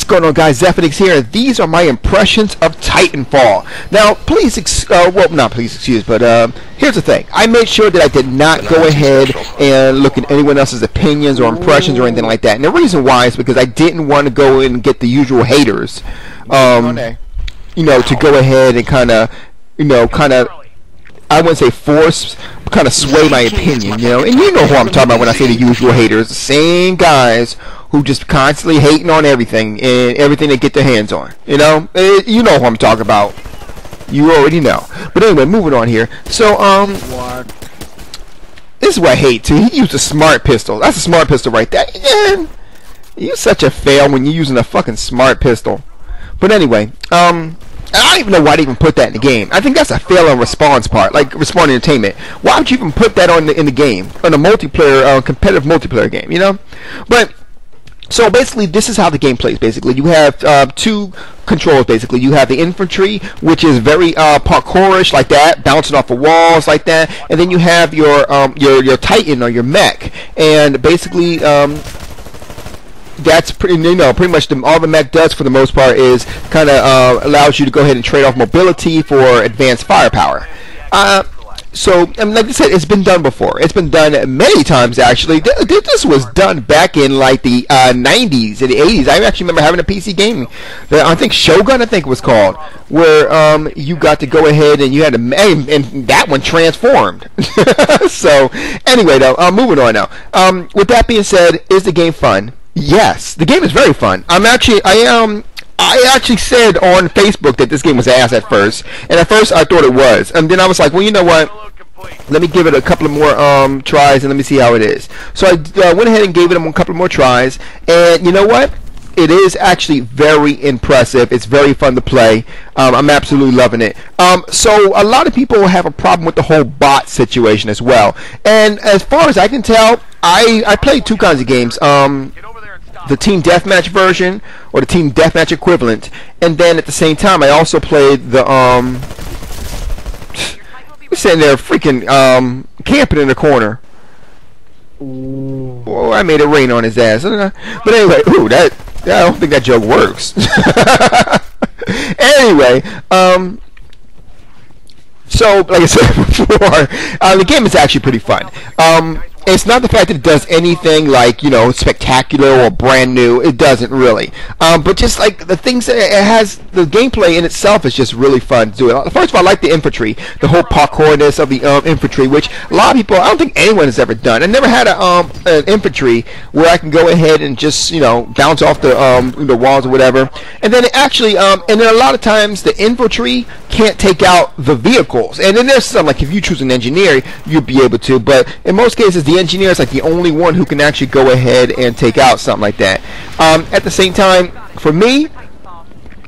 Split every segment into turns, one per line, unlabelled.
going on, guys? Zephyrnix here. These are my impressions of Titanfall. Now, please, well, not please excuse, but here's the thing. I made sure that I did not go ahead and look at anyone else's opinions or impressions or anything like that. And the reason why is because I didn't want to go in and get the usual haters, you know, to go ahead and kind of, I wouldn't say force, but kind of sway my opinion, you know. And you know who I'm talking about when I say the usual haters, the same guys who just constantly hating on everything and everything they get their hands on, you know. You know who I'm talking about. You already know. But anyway, moving on here. So this is what I hate too. He used a smart pistol. That's a smart pistol right there. Man, you're such a fail when you're using a fucking smart pistol. But anyway, I don't even know why they even put that in the game. I think that's a fail on Respawn's part, like Respawn Entertainment. Why would you even put that in the game, on a multiplayer, competitive multiplayer game, you know? But so basically, this is how the game plays. Basically, you have two controls. Basically, you have the infantry, which is very parkourish, like that, bouncing off of walls, like that, and then you have your Titan or your mech, and basically. That's pretty, you know, pretty much all the mech does for the most part is kind of allows you to go ahead and trade off mobility for advanced firepower. So, I mean, like I said, it's been done before. It's been done many times, actually. This was done back in, like, the 90s and the 80s. I actually remember having a PC game. I think Shogun, I think it was called, where you got to go ahead and you had to, and that one transformed. So, anyway, though, moving on now. With that being said, is the game fun? Yes, the game is very fun. I actually said on Facebook that this game was ass at first, and at first I thought it was, and then I was like, well, you know what? Let me give it a couple of more tries and let me see how it is. So I went ahead and gave it a couple more tries, and you know what? It is actually very impressive. It's very fun to play. I'm absolutely loving it. So a lot of people have a problem with the whole bot situation as well. And as far as I can tell, I played two kinds of games. The Team Deathmatch version or the Team Deathmatch equivalent, and then at the same time I also played the sitting there freaking camping in the corner. Oh, I made it rain on his ass. But anyway, ooh, I don't think that joke works. Anyway, so like I said before, the game is actually pretty fun. It's not the fact that it does anything like, you know, spectacular or brand new. It doesn't really. But just like the things that it has, the gameplay in itself is just really fun to do. First of all, I like the infantry, the whole parkourness of the infantry, which a lot of people, I don't think anyone has ever done. I never had an infantry where I can go ahead and just, you know, bounce off the walls or whatever. And then it actually, and then a lot of times the infantry can't take out the vehicles. And then there's some, like if you choose an engineer, you'll be able to. But in most cases, the engineer is like the only one who can actually go ahead and take out something like that. At the same time, for me,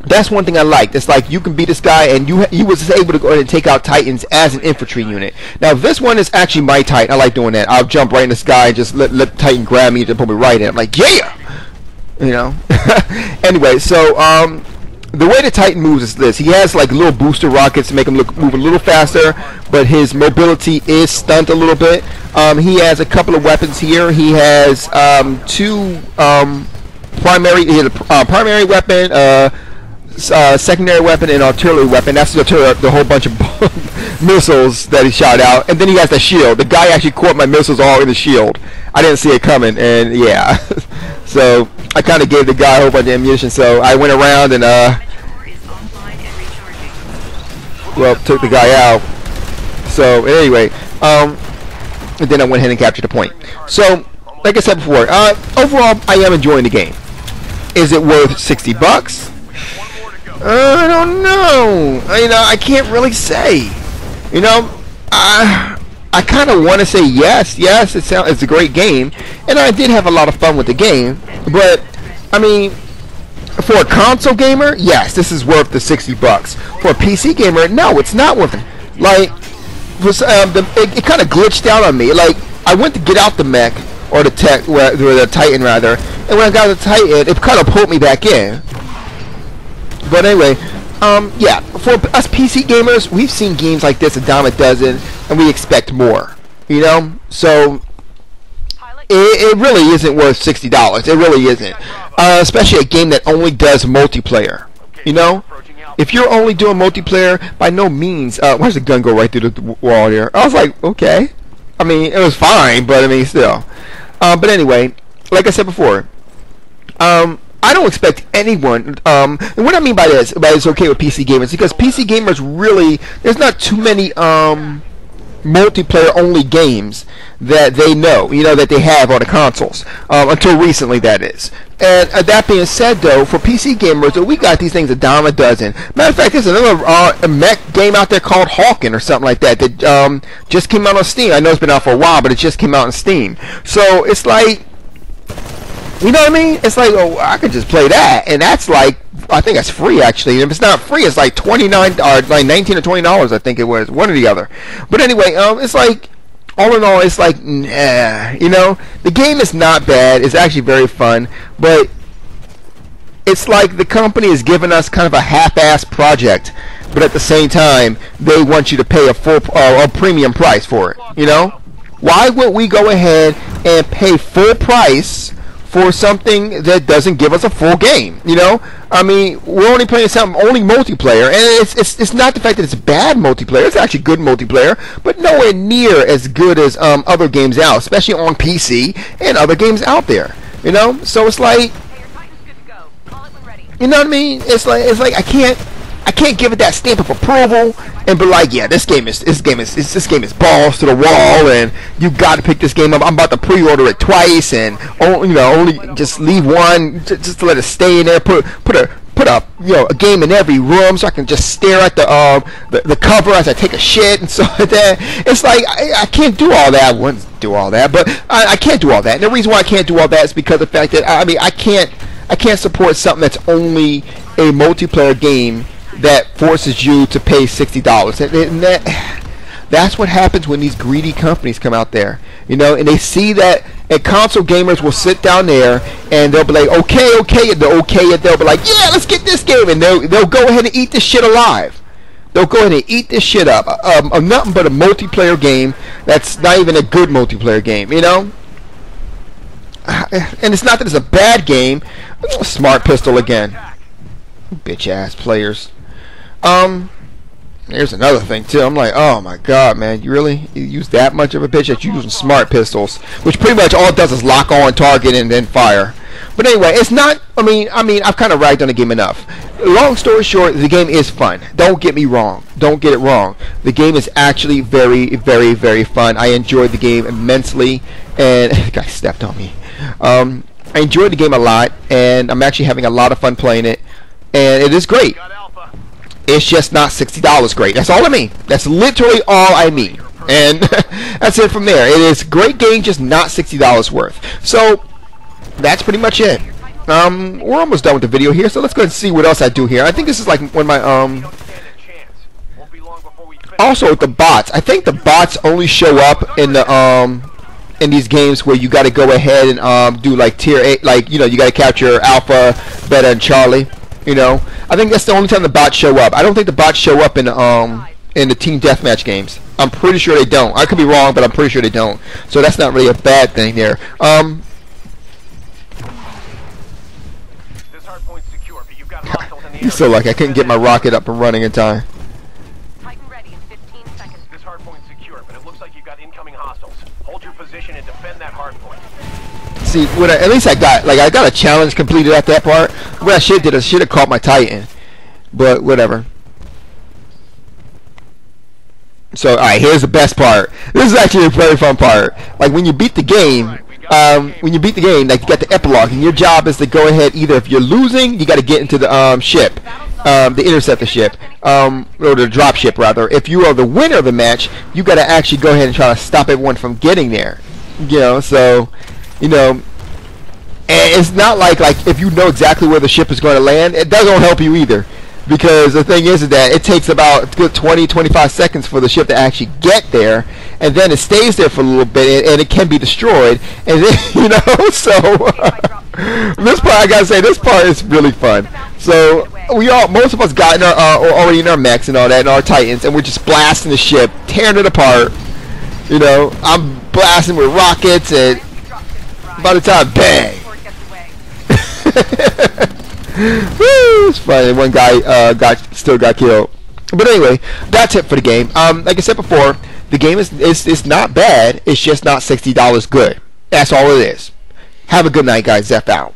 that's one thing I liked. It's like you can be this guy and you was able to go ahead and take out Titans as an infantry unit. Now this one is actually my Titan. I like doing that. I'll jump right in the sky and just let Titan grab me and put me right in. I'm like, yeah! You know? Anyway, so the way the Titan moves is this. He has like little booster rockets to make him move a little faster, but his mobility is stunted a little bit. He has a couple of weapons here. He has two primary. He has a primary weapon, secondary weapon, and artillery weapon. That's the whole bunch of missiles that he shot out. And then he has the shield. The guy actually caught my missiles all in the shield. I didn't see it coming, and yeah. So I kind of gave the guy a whole bunch of ammunition. So I went around and well, took the guy out. So anyway, and then I went ahead and captured the point. So, like I said before, overall, I am enjoying the game. Is it worth $60? I don't know. I can't really say. You know, I kind of want to say yes. Yes, it's a great game, and I did have a lot of fun with the game. But I mean, for a console gamer, yes, this is worth the $60. For a PC gamer, no, it's not worth it. Like, it kind of glitched out on me. Like, I went to get out the mech or the Titan rather, and when I got the Titan, it kind of pulled me back in. But anyway, yeah, for us PC gamers, we've seen games like this a dime a dozen, and we expect more. You know, so it really isn't worth $60. It really isn't. especially a game that only does multiplayer. You know, if you're only doing multiplayer, by no means. Where's the gun go right through the wall here? I was like, okay. I mean, it was fine, but I mean, still. But anyway, like I said before, I don't expect anyone, and what I mean by this, but it's okay with PC gamers, because PC gamers really, there's not too many multiplayer only games that they know, you know, that they have on the consoles, until recently, that is. And that being said, though, for PC gamers, we got these things a dime a dozen. Matter of fact, there's another mech game out there called Hawken or something like that that just came out on Steam. I know it's been out for a while, but it just came out on Steam. So it's like, you know what I mean? It's like, oh, I could just play that, and that's like, I think that's free actually. And if it's not free, it's like $29 or like $19 or $20. I think it was one or the other. But anyway, it's like, all in all, it's like, nah, you know, the game is not bad. It's actually very fun, but it's like the company is giving us kind of a half-ass project, but at the same time, they want you to pay a full, a premium price for it. You know, why would we go ahead and pay full price for something that doesn't give us a full game? You know, I mean, we're only playing something only multiplayer, and it's not the fact that it's bad multiplayer. It's actually good multiplayer, but nowhere near as good as other games out, especially on PC and other games out there. You know, so it's like, you know what I mean? It's like I can't give it that stamp of approval and be like, yeah, this game is balls to the wall, and you got to pick this game up. I'm about to pre-order it twice, and only just leave one just to let it stay in there. Put a a game in every room so I can just stare at the cover as I take a shit and stuff like that. It's like I can't do all that. I wouldn't do all that, but I can't do all that. And the reason why I can't do all that is because of the fact that I can't support something that's only a multiplayer game that forces you to pay $60. And that's what happens when these greedy companies come out there, you know, and they see that, and console gamers will sit down there and they'll be like, okay, and they'll okay it. They'll be like, yeah, let's get this game, and they'll go ahead and eat this shit alive. They'll go ahead and eat this shit up. Nothing but a multiplayer game that's not even a good multiplayer game, you know. And it's not that it's a bad game. Smart pistol again, bitch ass players. There's another thing too. I'm like, oh my god, man, you use that much of a bitch that you using smart pistols, which pretty much all it does is lock on target and then fire. But anyway, it's not. I mean, I've kind of ragged on the game enough. Long story short, the game is fun. Don't get me wrong. Don't get it wrong. The game is actually very, very, very fun. I enjoyed the game immensely, and the guy stepped on me. I enjoyed the game a lot, and I'm actually having a lot of fun playing it, and it is great. It's just not $60 great. That's all I mean. That's literally all I mean. And that's it from there. It is a great game, just not $60 worth. So that's pretty much it. We're almost done with the video here, so let's go ahead and see what else I do here. I think this is like when my also with the bots. I think the bots only show up in the in these games where you got to go ahead and do like tier 8, like, you know, you got to capture Alpha, Beta, and Charlie. You know, I think that's the only time the bots show up. I don't think the bots show up in the team deathmatch games. I'm pretty sure they don't. I could be wrong, but I'm pretty sure they don't. So that's not really a bad thing there. So like I couldn't get my rocket up and running in time.
Titan ready in 15 seconds. This hardpoint's secure, but it looks like you've got incoming hostiles. Hold your position and defend that hardpoint.
See, at least I got a challenge completed at that part. What I should have caught my Titan, but whatever. So, alright, here's the best part. This is actually a very fun part. Like when you beat the game, like you got the epilogue, and your job is to go ahead. Either if you're losing, you got to get into the ship, the interceptor ship, or the drop ship rather. If you are the winner of the match, you got to actually go ahead and try to stop everyone from getting there. You know, so. You know, and it's not like if you know exactly where the ship is going to land, it doesn't help you either, because the thing is that it takes about good 20-25 seconds for the ship to actually get there, and then it stays there for a little bit, and it can be destroyed, and then, you know, so this part, I gotta say, this part is really fun. So most of us got in already in our mechs and all that, and our Titans, and we're just blasting the ship, tearing it apart. You know, I'm blasting with rockets, and by the time, bang! Woo, it's funny. One guy still got killed. But anyway, that's it for the game. Like I said before, the game is not bad. It's just not $60 good. That's all it is. Have a good night, guys. Zeph out.